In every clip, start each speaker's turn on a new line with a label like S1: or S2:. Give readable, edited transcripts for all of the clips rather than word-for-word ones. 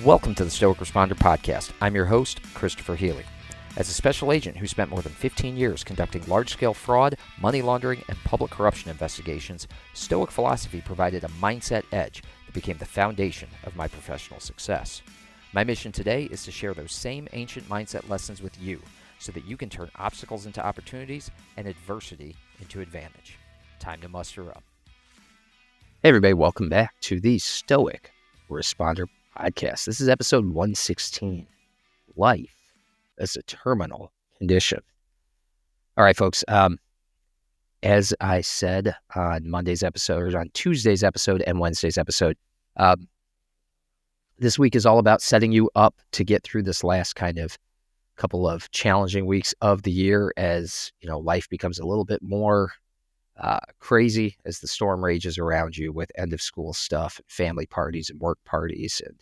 S1: Welcome to the Stoic Responder Podcast. I'm your host, Christopher Healy. As a special agent who spent more than 15 years conducting large-scale fraud, money laundering, and public corruption investigations, Stoic philosophy provided a mindset edge that became the foundation of my professional success. My mission today is to share those same ancient mindset lessons with you so that you can turn obstacles into opportunities and adversity into advantage. Time to muster up.
S2: Hey everybody, welcome back to the Stoic Responder Podcast. This is episode 116, Life as a Terminal Condition. All right, folks, as I said on Monday's episode, or on Tuesday's episode and Wednesday's episode, this week is all about setting you up to get through this last kind of couple of challenging weeks of the year as, you know, life becomes a little bit more crazy as the storm rages around you with end of school stuff, family parties and work parties and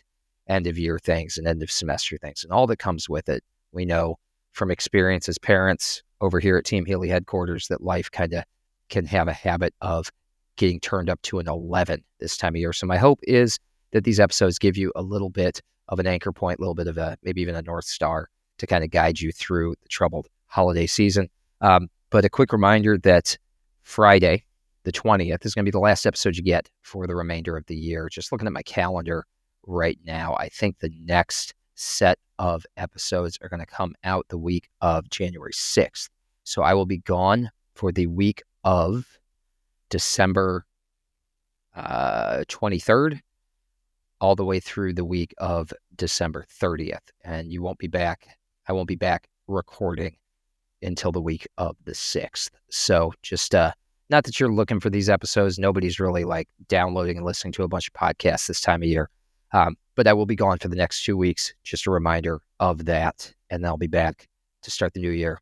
S2: end of year things and end of semester things and all that comes with it. We know from experience as parents over here at Team Healy headquarters that life kind of can have a habit of getting turned up to an 11 this time of year. So my hope is that these episodes give you a little bit of an anchor point, a little bit of a, maybe even a North Star to kind of guide you through the troubled holiday season. But a quick reminder that Friday, the 20th, is going to be the last episode you get for the remainder of the year. Just looking at my calendar right now, I think the next set of episodes are going to come out the week of January 6th. So I will be gone for the week of December 23rd, all the way through the week of December 30th. And you won't be back. I won't be back recording until the week of the 6th. So just not that you're looking for these episodes. Nobody's really like downloading and listening to a bunch of podcasts this time of year. But I will be gone for the next 2 weeks. Just a reminder of that. And I'll be back to start the new year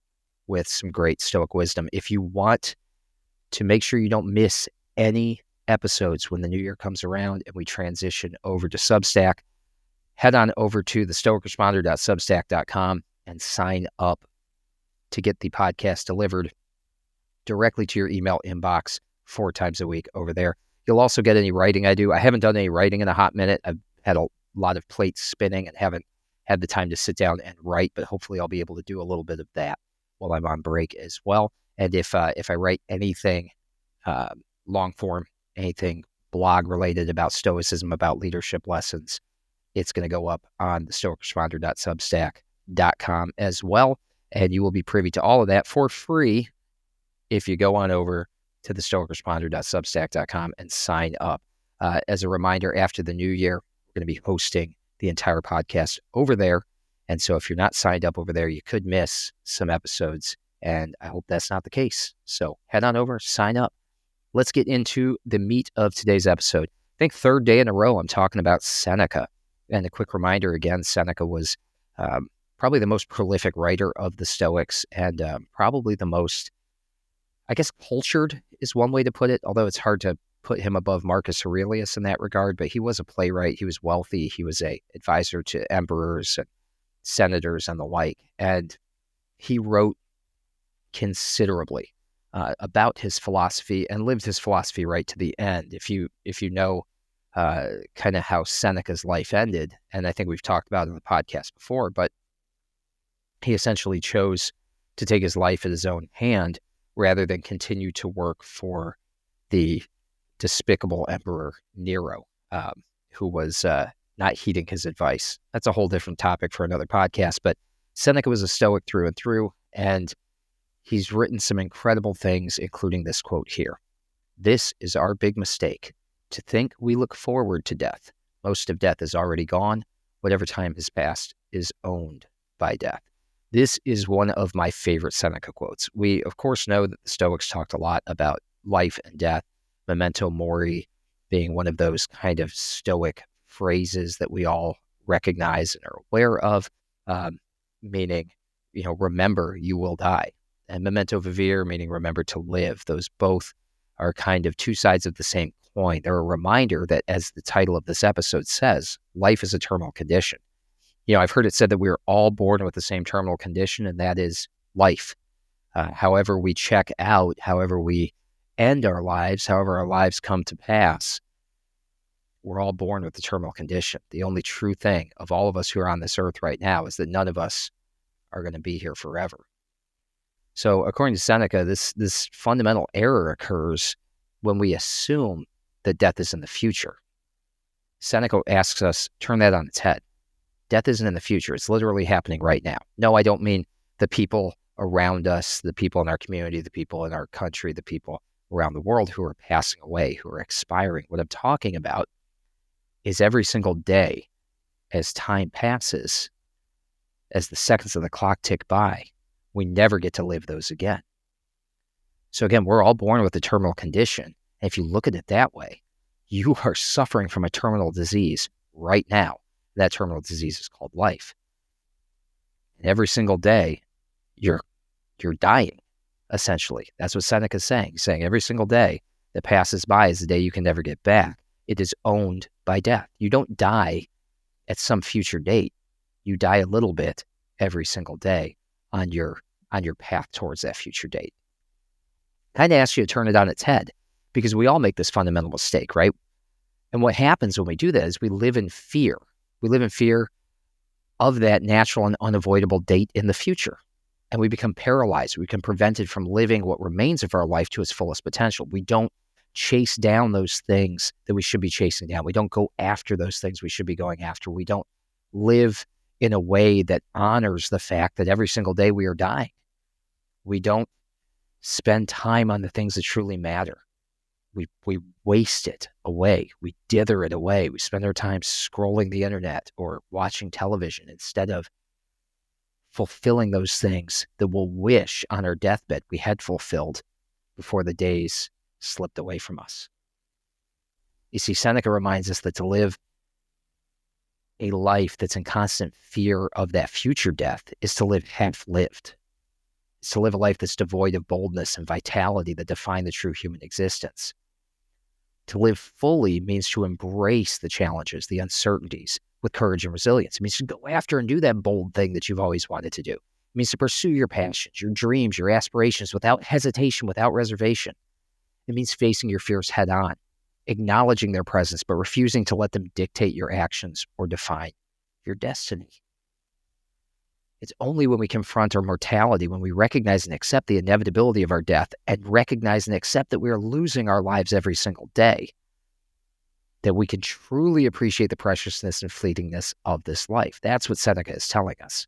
S2: with some great Stoic wisdom. If you want to make sure you don't miss any episodes when the new year comes around and we transition over to Substack, head on over to the stoicresponder.substack.com and sign up to get the podcast delivered directly to your email inbox 4 times a week over there. You'll also get any writing I do. I haven't done any writing in a hot minute. I've had a lot of plates spinning and haven't had the time to sit down and write, but hopefully I'll be able to do a little bit of that while I'm on break as well. And if I write anything long form, anything blog related about Stoicism, about leadership lessons, it's going to go up on the stoicresponder.substack.com as well. And you will be privy to all of that for free if you go on over to the stoicresponder.substack.com and sign up. As a reminder, after the new year, we're going to be hosting the entire podcast over there. And so if you're not signed up over there, you could miss some episodes. And I hope that's not the case. So head on over, sign up. Let's get into the meat of today's episode. I think third day in a row, I'm talking about Seneca. And a quick reminder again, Seneca was probably the most prolific writer of the Stoics and probably the most, I guess, cultured is one way to put it, although it's hard to put him above Marcus Aurelius in that regard. But he was a playwright. He was wealthy. He was a advisor to emperors and senators and the like. And he wrote considerably about his philosophy and lived his philosophy right to the end. If you know kind of how Seneca's life ended, and I think we've talked about it in the podcast before, but he essentially chose to take his life in his own hand rather than continue to work for the despicable Emperor Nero, who was not heeding his advice. That's a whole different topic for another podcast, but Seneca was a Stoic through and through, and he's written some incredible things, including this quote here. "This is our big mistake, to think we look forward to death. Most of death is already gone. Whatever time has passed is owned by death." This is one of my favorite Seneca quotes. We, of course, know that the Stoics talked a lot about life and death, memento mori being one of those kind of Stoic phrases that we all recognize and are aware of, meaning, you know, remember you will die. And memento vivere, meaning remember to live. Those both are kind of two sides of the same coin. They're a reminder that, as the title of this episode says, life is a terminal condition. You know, I've heard it said that we're all born with the same terminal condition, and that is life. However we check out, however we end our lives, however our lives come to pass, we're all born with the terminal condition. The only true thing of all of us who are on this earth right now is that none of us are going to be here forever. So according to Seneca, this fundamental error occurs when we assume that death is in the future. Seneca asks us, turn that on its head. Death isn't in the future. It's literally happening right now. No, I don't mean the people around us, the people in our community, the people in our country, the people around the world who are passing away, who are expiring. What I'm talking about is every single day as time passes, as the seconds of the clock tick by, we never get to live those again. So again, we're all born with a terminal condition. And if you look at it that way, you are suffering from a terminal disease right now. That terminal disease is called life. And every single day, you're dying, essentially. That's what Seneca's saying. He's saying every single day that passes by is the day you can never get back. It is owned by death. You don't die at some future date. You die a little bit every single day on your path towards that future date. Kind of asks you to turn it on its head, because we all make this fundamental mistake, right? And what happens when we do that is we live in fear. We live in fear of that natural and unavoidable date in the future. And we become paralyzed. We become prevented from living what remains of our life to its fullest potential. We don't chase down those things that we should be chasing down. We don't go after those things we should be going after. We don't live in a way that honors the fact that every single day we are dying. We don't spend time on the things that truly matter. We waste it away. We dither it away. We spend our time scrolling the internet or watching television instead of fulfilling those things that we'll wish on our deathbed we had fulfilled before the days slipped away from us. You see, Seneca reminds us that to live a life that's in constant fear of that future death is to live half-lived. It's to live a life that's devoid of boldness and vitality that define the true human existence. To live fully means to embrace the challenges, the uncertainties with courage and resilience. It means to go after and do that bold thing that you've always wanted to do. It means to pursue your passions, your dreams, your aspirations without hesitation, without reservation. It means facing your fears head on, acknowledging their presence, but refusing to let them dictate your actions or define your destiny. It's only when we confront our mortality, when we recognize and accept the inevitability of our death and recognize and accept that we are losing our lives every single day, that we can truly appreciate the preciousness and fleetingness of this life. That's what Seneca is telling us.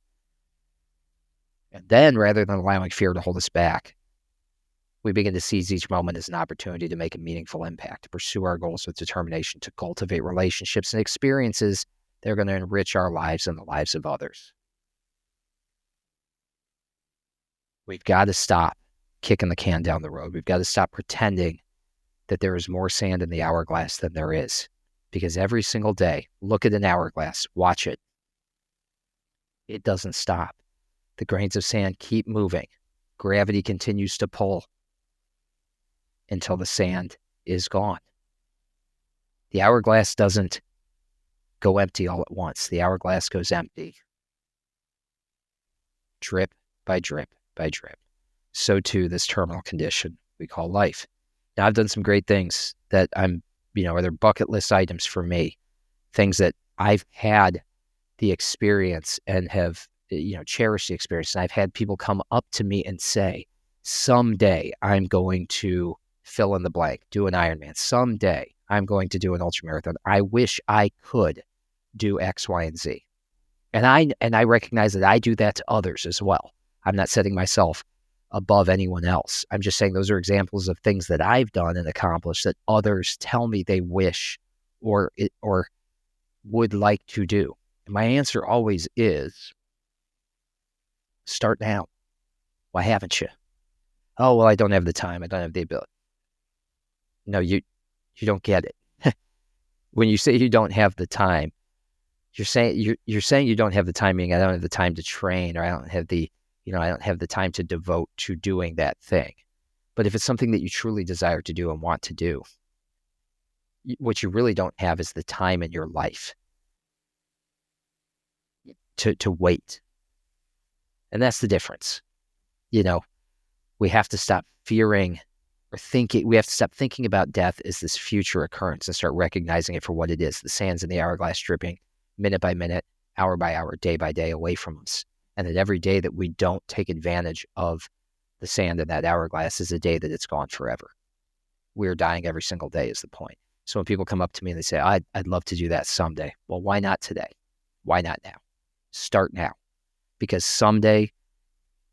S2: And then, rather than allowing fear to hold us back, we begin to seize each moment as an opportunity to make a meaningful impact, to pursue our goals with determination, to cultivate relationships and experiences that are going to enrich our lives and the lives of others. We've got to stop kicking the can down the road. We've got to stop pretending that there is more sand in the hourglass than there is. Because every single day, look at an hourglass, watch it. It doesn't stop. The grains of sand keep moving. Gravity continues to pull until the sand is gone. The hourglass doesn't go empty all at once. The hourglass goes empty. Drip by drip by drip. So too, this terminal condition we call life. Now, I've done some great things that are they're bucket list items for me, things that I've had the experience and have, cherished the experience. And I've had people come up to me and say, someday I'm going to fill in the blank, do an Ironman. Someday I'm going to do an ultramarathon. I wish I could do X, Y, and Z. And I recognize that I do that to others as well. I'm not setting myself above anyone else. I'm just saying those are examples of things that I've done and accomplished that others tell me they wish or would like to do. And my answer always is, start now. Why haven't you? Oh, well, I don't have the time. I don't have the ability. No, you don't get it. When you say you don't have the time, you're saying you don't have the time, meaning I don't have the time to train, or I don't have the time to devote to doing that thing. But if it's something that you truly desire to do and want to do, what you really don't have is the time in your life to wait. And that's the difference. We have to stop fearing we have to stop thinking about death as this future occurrence and start recognizing it for what it is. The sands in the hourglass dripping minute by minute, hour by hour, day by day away from us. And that every day that we don't take advantage of the sand in that hourglass is a day that it's gone forever. We're dying every single day is the point. So when people come up to me and they say, I'd love to do that someday. Well, why not today? Why not now? Start now. Because someday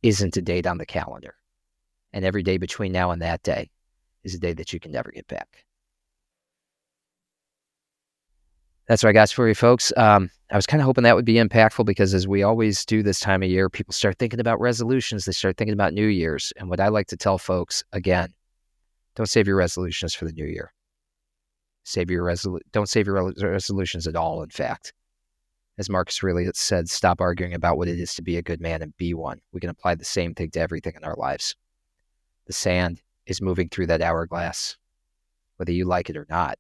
S2: isn't a date on the calendar. And every day between now and that day is a day that you can never get back. That's what I got for you, folks. I was kind of hoping that would be impactful because as we always do this time of year, people start thinking about resolutions. They start thinking about New Year's. And what I like to tell folks, again, don't save your resolutions for the new year. Don't save your resolutions at all, in fact. As Marcus Aurelius said, stop arguing about what it is to be a good man and be one. We can apply the same thing to everything in our lives. The sand is moving through that hourglass, whether you like it or not.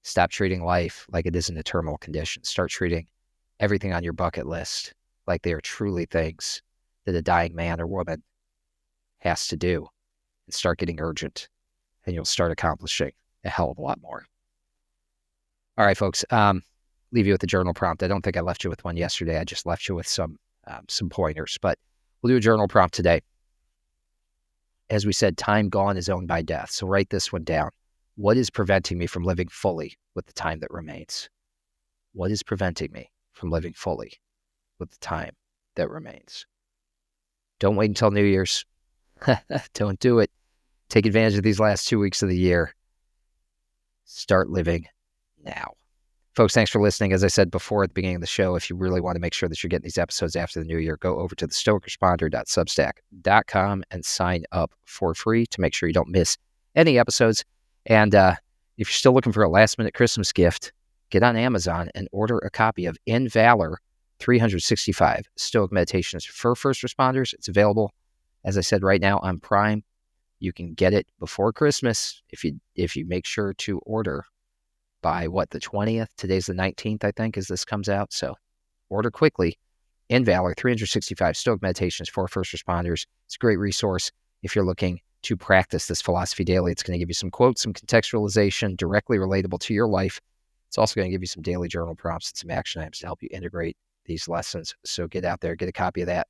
S2: Stop treating life like it is an eternal condition. Start treating everything on your bucket list like they are truly things that a dying man or woman has to do. And start getting urgent, and you'll start accomplishing a hell of a lot more. All right, folks, leave you with a journal prompt. I don't think I left you with one yesterday. I just left you with some pointers, but we'll do a journal prompt today. As we said, time gone is owned by death. So write this one down. What is preventing me from living fully with the time that remains? What is preventing me from living fully with the time that remains? Don't wait until New Year's. Don't do it. Take advantage of these last 2 weeks of the year. Start living now. Folks, thanks for listening. As I said before at the beginning of the show, if you really want to make sure that you're getting these episodes after the new year, go over to the stoicresponder.substack.com and sign up for free to make sure you don't miss any episodes. And if you're still looking for a last-minute Christmas gift, get on Amazon and order a copy of In Valor 365 Stoic Meditations for First Responders. It's available, as I said, right now on Prime. You can get it before Christmas if you make sure to order by the 20th. Today's the 19th, I think, as this comes out. So order quickly. In Valor 365 Stoic Meditations for First Responders. It's a great resource if you're looking to practice this philosophy daily. It's going to give you some quotes, some contextualization directly relatable to your life. It's also going to give you some daily journal prompts and some action items to help you integrate these lessons. So get out there, get a copy of that.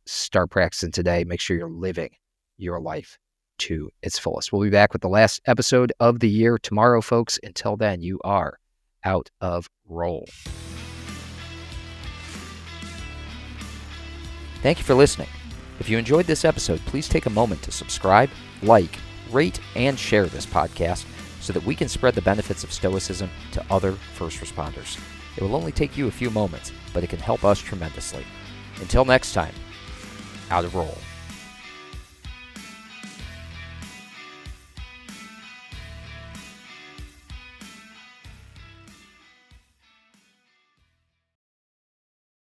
S2: Start practicing today. Make sure you're living your life to its fullest. We'll be back with the last episode of the year tomorrow, folks. Until then, you are out of roll.
S1: Thank you for listening. If you enjoyed this episode, please take a moment to subscribe, like, rate, and share this podcast so that we can spread the benefits of Stoicism to other first responders. It will only take you a few moments, but it can help us tremendously. Until next time, out of roll.